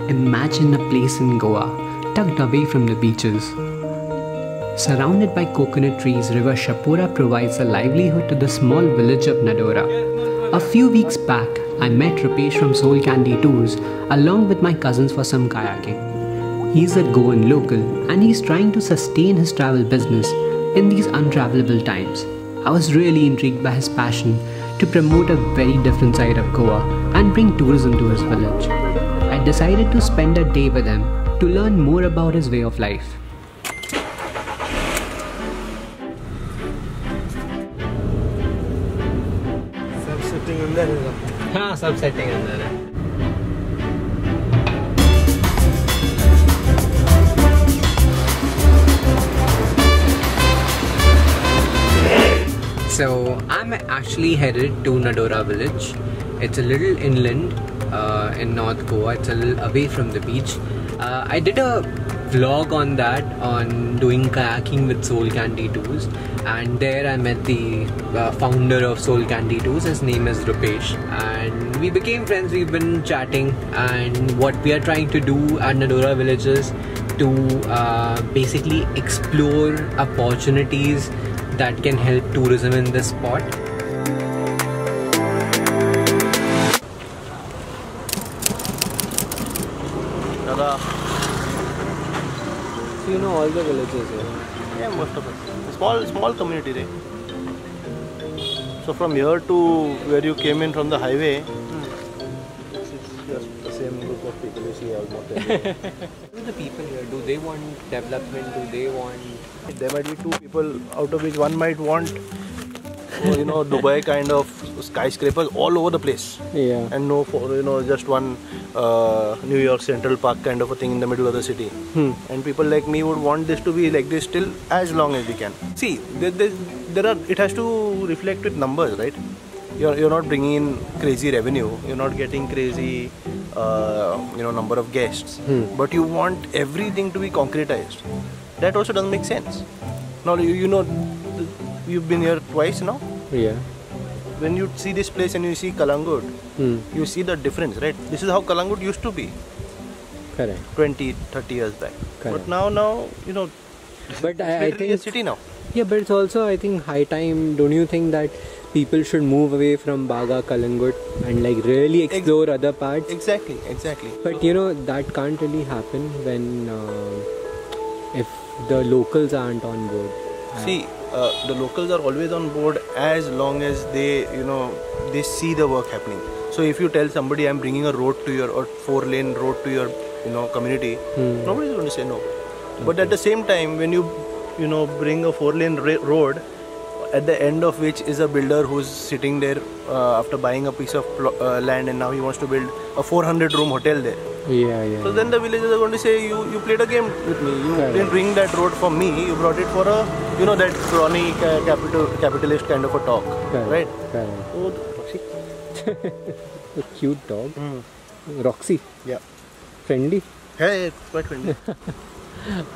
Imagine a place in Goa, tucked away from the beaches. Surrounded by coconut trees, River Shapura provides a livelihood to the small village of Nadora. A few weeks back, I met Rupesh from Soul Candy Tours along with my cousins for some kayaking. He's a Goan local and he's trying to sustain his travel business in these untravelable times. I was really intrigued by his passion to promote a very different side of Goa and bring tourism to his village. I decided to spend a day with him to learn more about his way of life. सब setting अंदर है। हाँ, सब setting अंदर है। So I'm actually headed to Nadora village. It's a little inland in North Goa. It's a little away from the beach. I did a vlog on that, on doing kayaking with Soul Candy Tours, and there I met the founder of Soul Candy Tours. His name is Rupesh, and we became friends. We've been chatting, and what we are trying to do at Nadora village is to basically explore opportunities that can help tourism in this spot. Dada. So you know all the villages here? Yeah, most of it. Small community, right? So from here to where you came in from the highway, it's just the same group of people you see almost everywhere. Who are the people here? Do they want development? Do they want... There might be two people out of which one might want, Dubai kind of skyscrapers all over the place. Yeah. And no, just one New York Central Park kind of a thing in the middle of the city. And people like me would want this to be like this till as long as we can. See, it has to reflect with numbers, right? You're not bringing in crazy revenue. You're not getting crazy, number of guests. But you want everything to be concretized. That also doesn't make sense. Now you've been here twice now. Yeah. When you see this place and you see Kalangut, you see the difference, right? This is how Kalangut used to be. Correct. 20, 30 years back. Correct. But now, But I think it's a city now. Yeah, but it's also, I think, high time. Don't you think that people should move away from Baga, Kalangut and really explore other parts? Exactly. But that can't really happen when if the locals aren't on board. See, the locals are always on board as long as they, they see the work happening. So if you tell somebody I'm bringing a road to your, or 4-lane road to your, community, nobody's going to say no. But at the same time, when you, bring a 4-lane road, at the end of which is a builder who's sitting there after buying a piece of land, and now he wants to build a 400-room hotel there. Yeah. So then the villagers are going to say, you played a game with me. You didn't bring that road for me. You brought it for a, that crony capitalist kind of a talk, right? Oh, Roxy. A cute dog. Roxy. Yeah. Friendly. Hey, it's quite friendly.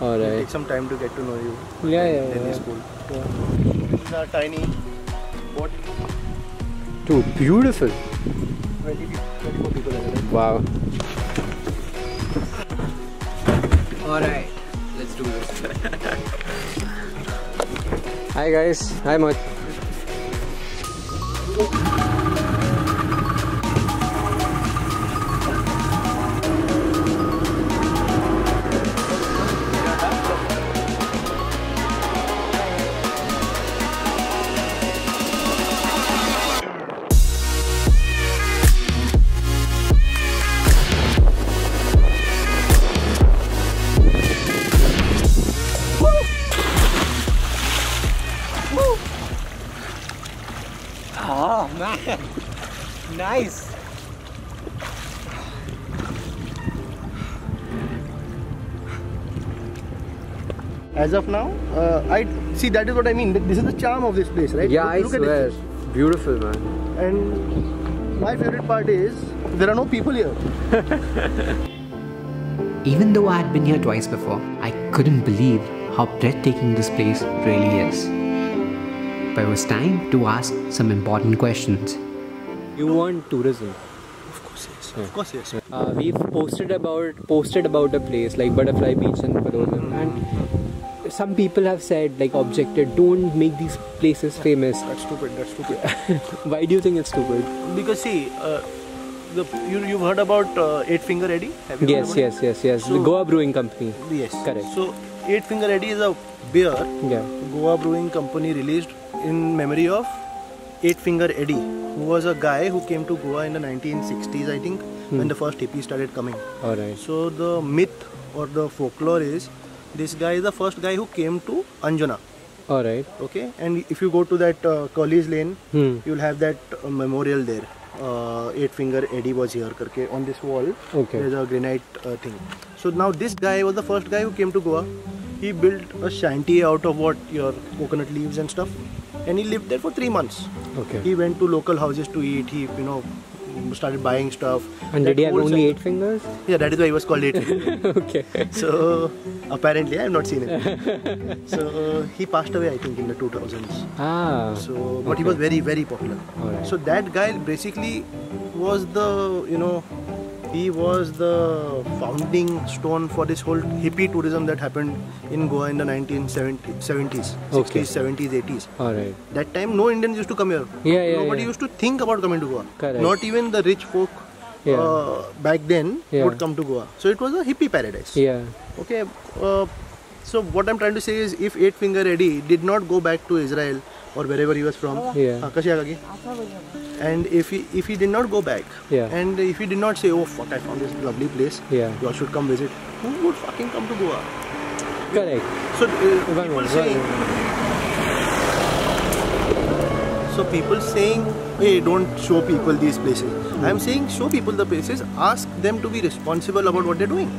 Alright. It'll take some time to get to know you. Yeah. Delhi school. Yeah. These are tiny boat. Dude, beautiful. 24 people are there. Wow. Alright, let's do this. Hi guys, hi Mat. Oh man, nice. As of now, I see, that is what I mean. This is the charm of this place, right? Yeah, look I swear. at this. Beautiful, man. And my favorite part is there are no people here. Even though I had been here twice before, I couldn't believe how breathtaking this place really is. But it was time to ask some important questions. You want tourism? Of course, yes. Of course, yes. We've posted about a place like Butterfly Beach in Padolem, and some people have said, like, objected, don't make these places famous. That's stupid. Why do you think it's stupid? Because see, you've heard about Eight Finger Eddie? Have you heard about it? Yes. So, the Goa Brewing Company. Yes. Correct. So Eight Finger Eddie is a beer Yeah. Goa Brewing Company released in memory of Eight Finger Eddie, who was a guy who came to Goa in the 1960s, I think, when the first hippies started coming. Alright. So the myth or the folklore is, this guy is the first guy who came to Anjuna. Alright. Okay, and if you go to that Curly's Lane, Hmm. you'll have that memorial there. Eight Finger Eddie was here karke, on this wall. Okay. There's a granite thing. So now this guy was the first guy who came to Goa. He built a shanty out of your coconut leaves and stuff, and he lived there for 3 months. Okay. He went to local houses to eat. He started buying stuff. And That did he have whole only se- 8 fingers? Yeah, that is why he was called Eight Finger. Okay. So apparently I have not seen him. So he passed away, I think, in the 2000s. Ah. So, but he was very, very popular. Alright. So that guy basically was the, he was the founding stone for this whole hippie tourism that happened in Goa in the 1970s, Okay. 60s, 70s, 80s. Alright. That time, no Indians used to come here. Yeah. Nobody used to think about coming to Goa. Correct. Not even the rich folk back then Yeah. would come to Goa. So it was a hippie paradise. Yeah. Okay. So what I'm trying to say is, if Eight Finger Eddie did not go back to Israel or wherever he was from, Yeah. and if he did not go back, Yeah. and if he did not say, oh fuck, I found this lovely place, Yeah. you all should come visit, who would fucking come to Goa? Correct. So people saying, hey, don't show people these places. I'm saying show people the places. Ask them to be responsible about what they're doing.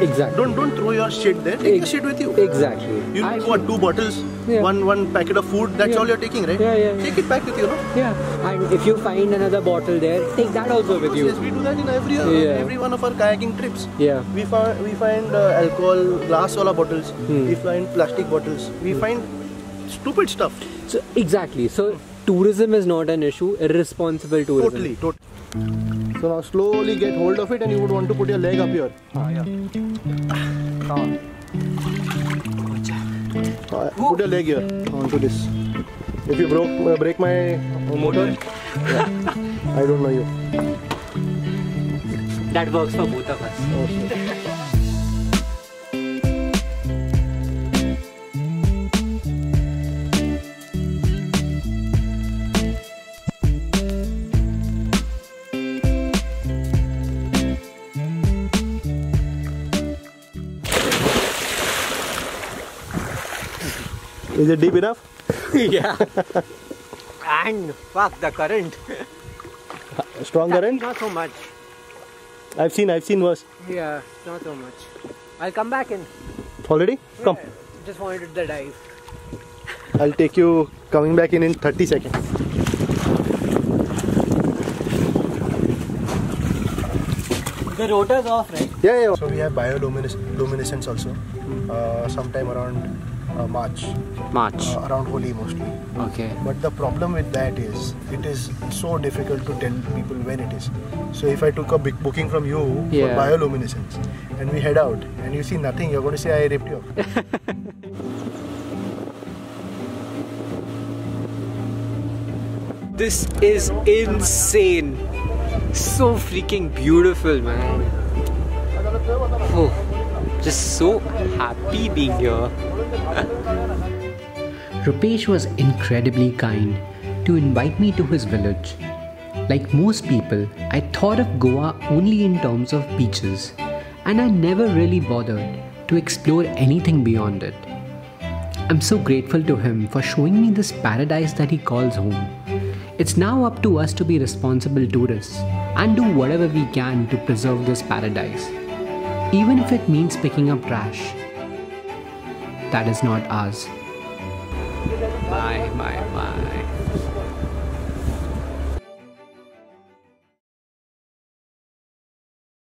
Exactly. Don't throw your shit there. Take your shit with you. Exactly. You what, 2 bottles, Yeah. one packet of food. That's all you're taking, right? Yeah. Take it back with you, no? Yeah. And if you find another bottle there, take that also with you. Yes, we do that in every one of our kayaking trips. Yeah. We find alcohol, glass wala bottles. We find plastic bottles. We find stupid stuff. So exactly. So tourism is not an issue. Irresponsible tourism. Totally. So now slowly get hold of it, and you would want to put your leg up here. Put your leg here onto this. If you break my motor, I don't know you. That works for both of us. Okay. Is it deep enough? Yeah. And fuck the current. Strong current? Not so much. I've seen worse. Yeah, not so much. I'll come back in. Already? Come. Just wanted the dive. I'll take you coming back in 30 seconds. The rotor's off, right? Yeah. So we have bioluminescence also. Sometime around March. Around Holi mostly. Okay. But the problem with that is, it is so difficult to tell people when it is. So if I took a big booking from you for bioluminescence, and we head out, and you see nothing, you're going to say I ripped you off. This is insane. So freaking beautiful, man. Oh, just so happy being here. Rupesh was incredibly kind to invite me to his village. Like most people, I thought of Goa only in terms of beaches, and I never really bothered to explore anything beyond it. I'm so grateful to him for showing me this paradise that he calls home. It's now up to us to be responsible tourists and do whatever we can to preserve this paradise, even if it means picking up trash that is not ours. My.